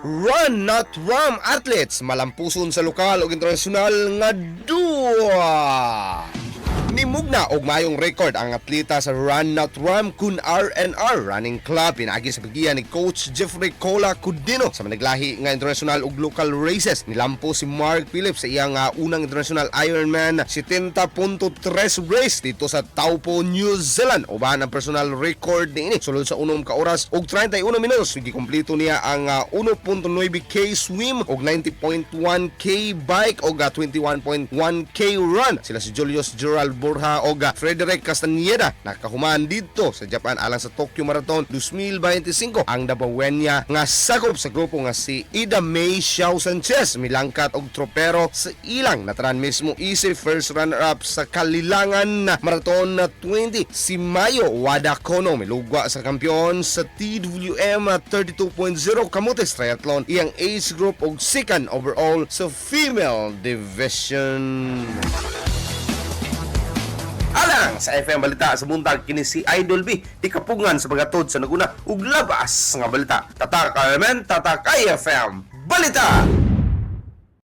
Run not rum athletes malampuson sa lokal ug internasyonal nga Duwa. Nimugna og mayong record ang atleta sa Run Not Rum kun RNR Running Club pinagi sa pagiyan ni Coach Jeffrey Cola Cudino sa managlahi nga international ug local races. Nilampo si Mark Phillips sa iyang unang international Ironman 70.3 race dito sa Taupo, New Zealand. Uban ang personal record niini sulod sa 1 ka oras ug 31 minutos. Gikumpleto niya ang 1.9k swim ug 90.1k bike ug 21.1k run. Sila si Julius Gerald Borja o Frederick Castaneda nakahuman dito sa Japan alang sa Tokyo Marathon 2025. Ang Dabawenya nga sakop sa grupo nga si Ida May Xiao Sanchez milangkat og tropero sa ilang nataran mismo easy first runner-up sa kalilangan na Marathon na 20. Si Mayo Wada Kono milugwa sa kampiyon sa TWM 32.0 Camotes Triathlon iyang age group og second overall sa female division. Alang sa FM Balita sa buntag kini si Idol B di kapungan sa pagatod sa naguna ug labas nga balita. Tatak FM Balita.